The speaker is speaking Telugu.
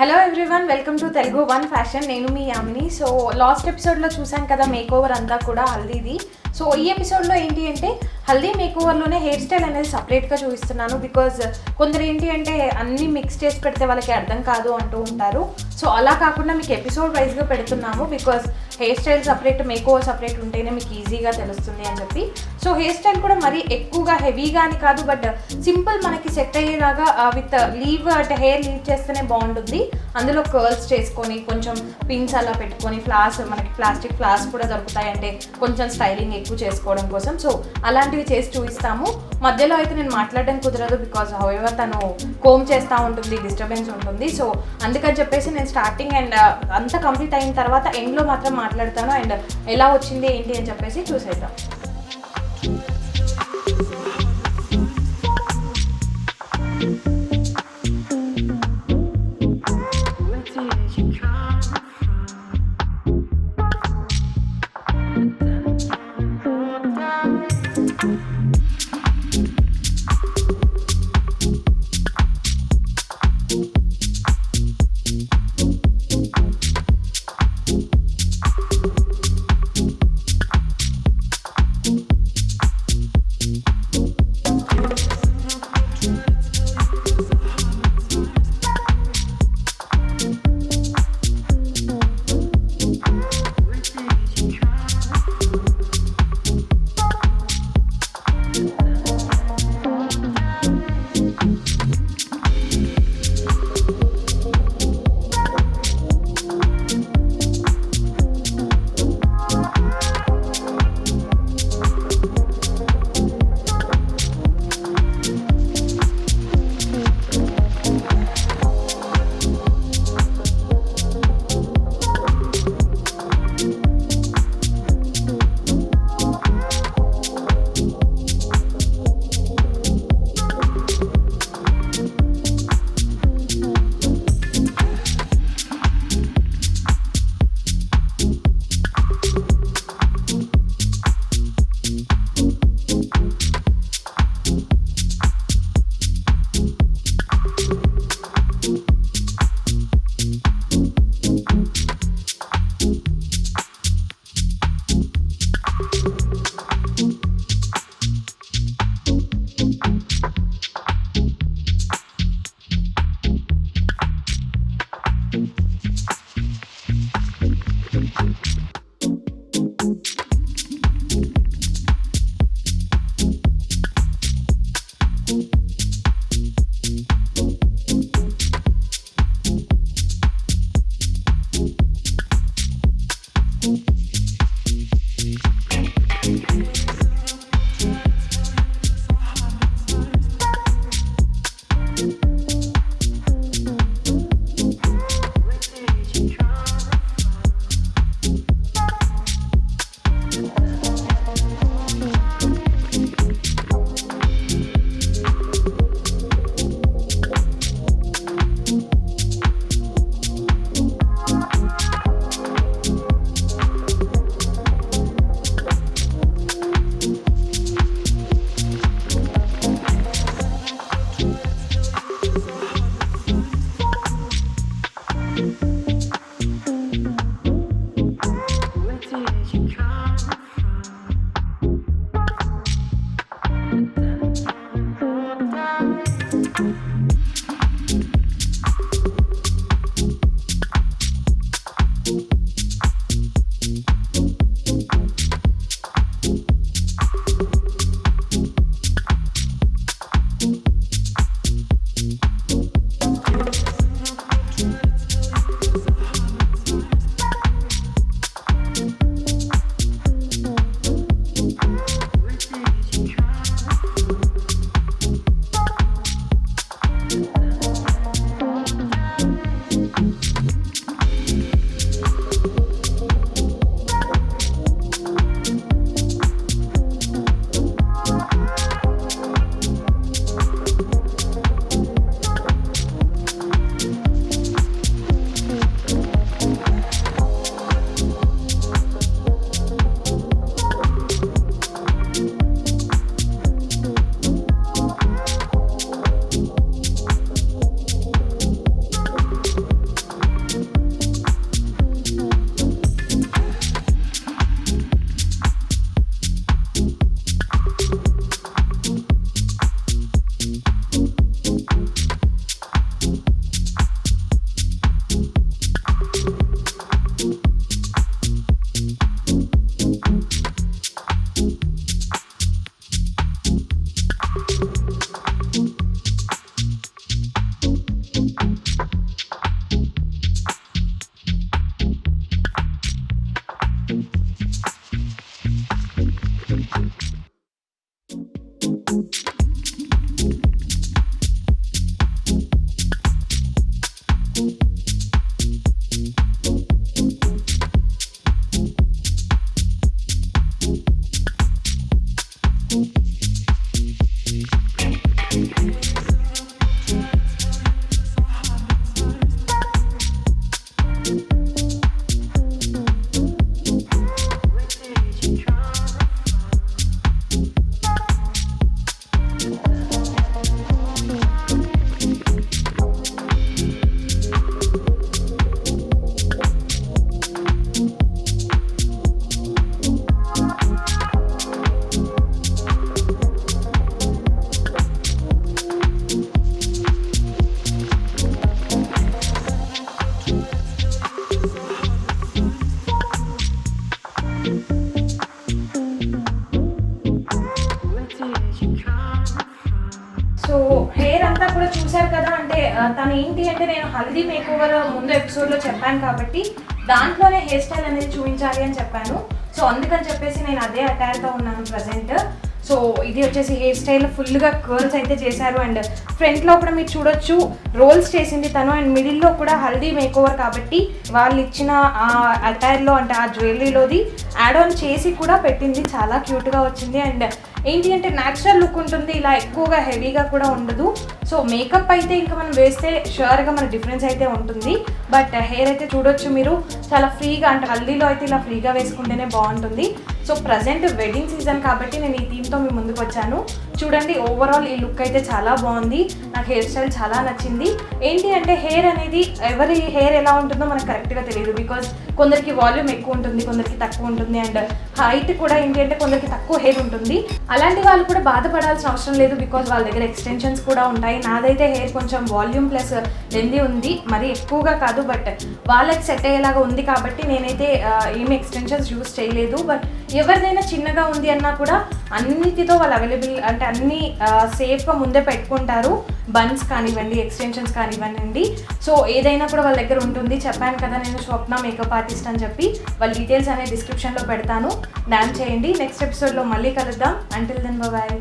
Hello everyone, welcome to Telugu one fashion. నేను మీ యామిని. సో లాస్ట్ ఎపిసోడ్లో చూసాం కదా మేకోవర్ అంతా కూడా హల్దీది. సో ఈ ఎపిసోడ్లో ఏంటి అంటే హల్దీ మేకోవర్లోనే హెయిర్ స్టైల్ అనేది సపరేట్గా చూపిస్తున్నాను. బికాజ్ కొందరు ఏంటి అంటే అన్నీ మిక్స్ చేసి పెడితే వాళ్ళకి అర్థం కాదు అంటూ ఉంటారు. సో అలా కాకుండా మీకు ఎపిసోడ్ వైజ్గా పెడుతున్నాము. Because hair style separate, makeover separate ఉంటేనే మీకు ఈజీగా తెలుస్తుంది అని చెప్పి. సో హెయిర్ స్టైల్ కూడా మరీ ఎక్కువగా హెవీగా అని కాదు, బట్ సింపుల్ మనకి సెట్ అయ్యేలాగా విత్ లీవ్ అంటే హెయిర్ లీవ్ చేస్తేనే బాగుంటుంది. అందులో కర్ల్స్ చేసుకొని కొంచెం పిన్స్ అలా పెట్టుకొని ఫ్లాస్, మనకి ప్లాస్టిక్ ఫ్లాస్ కూడా దొరుకుతాయి అంటే కొంచెం స్టైలింగ్ ఎక్కువ చేసుకోవడం కోసం. సో అలాంటివి చేసి చూపిస్తాము. మధ్యలో అయితే నేను మాట్లాడడం కుదరదు, బికాజ్ హౌఎవర్ తను కోమ్ చేస్తూ ఉంటుంది, డిస్టర్బెన్స్ ఉంటుంది. సో అందుకని చెప్పేసి నేను స్టార్టింగ్ అండ్ అంతా కంప్లీట్ అయిన తర్వాత ఎండ్లో మాత్రం మాట్లాడతాను. అండ్ ఎలా వచ్చింది ఏంటి అని చెప్పేసి చూసేద్దాం. తను ఏంటి అంటే నేను హల్దీ మేకోవర్ ముందు ఎపిసోడ్లో చెప్పాను కాబట్టి దాంట్లోనే హెయిర్ స్టైల్ అనేది చూపించాలి అని చెప్పాను. సో అందుకని చెప్పేసి నేను అదే అటైర్తో ఉన్నాను ప్రజెంట్. సో ఇది వచ్చేసి హెయిర్ స్టైల్ ఫుల్గా కర్ల్స్ అయితే చేశారు. అండ్ ఫ్రంట్లో కూడా మీరు చూడొచ్చు రోల్స్ చేసింది తను. అండ్ మిడిల్లో కూడా హల్దీ మేకోవర్ కాబట్టి వాళ్ళు ఇచ్చిన ఆ అటైర్లో అంటే ఆ జ్యువెలరీలోది యాడ్ ఆన్ చేసి కూడా పెట్టింది. చాలా క్యూట్గా వచ్చింది. అండ్ ఏంటి అంటే న్యాచురల్ లుక్ ఉంటుంది, ఇలా ఎక్కువగా హెవీగా కూడా ఉండదు. సో మేకప్ అయితే ఇంకా మనం వేస్తే ష్యూర్గా మన డిఫరెన్స్ అయితే ఉంటుంది. బట్ హెయిర్ అయితే చూడొచ్చు మీరు చాలా ఫ్రీగా, అంటే హల్దీలో అయితే ఇలా ఫ్రీగా వేసుకుంటేనే బాగుంటుంది. సో ప్రజెంట్ వెడ్డింగ్ సీజన్ కాబట్టి నేను ఈ థీమ్తో మీ ముందుకు వచ్చాను. చూడండి ఓవరాల్ ఈ లుక్ అయితే చాలా బాగుంది. నాకు హెయిర్ స్టైల్ చాలా నచ్చింది. ఏంటి అంటే హెయిర్ అనేది ఎవరి హెయిర్ ఎలా ఉంటుందో మనకు కరెక్ట్గా తెలియదు. బికాజ్ కొందరికి వాల్యూమ్ ఎక్కువ ఉంటుంది, కొందరికి తక్కువ ఉంటుంది. అండ్ హైట్ కూడా ఏంటి అంటే కొందరికి తక్కువ హెయిర్ ఉంటుంది. అలాంటి వాళ్ళు కూడా బాధపడాల్సిన అవసరం లేదు, బికాజ్ వాళ్ళ దగ్గర ఎక్స్టెన్షన్స్ కూడా ఉంటాయి. నాదైతే హెయిర్ కొంచెం వాల్యూమ్ ప్లస్ లెందీ ఉంది, మరి ఎక్కువగా కాదు. బట్ వాళ్ళకి సెట్ అయ్యేలాగా ఉంది కాబట్టి నేనైతే ఏమి ఎక్స్టెన్షన్స్ యూస్ చేయలేదు. బట్ ఎవరిదైనా చిన్నగా ఉంది అన్నా కూడా అన్నిటితో వాళ్ళు అవైలబుల్, అంటే అన్నీ సేఫ్గా ముందే పెట్టుకుంటారు. బన్స్ కానివ్వండి, ఎక్స్టెన్షన్స్ కానివ్వండి. సో ఏదైనా కూడా వాళ్ళ దగ్గర ఉంటుంది. చెప్పాను కదా నేను స్వప్న మేకప్ ఆర్టిస్ట్ అని చెప్పి. వాళ్ళ డీటెయిల్స్ అనేది డిస్క్రిప్షన్లో పెడతాను, డాన్స్ చేయండి. నెక్స్ట్ ఎపిసోడ్లో మళ్ళీ కలుద్దాం. Until then bye.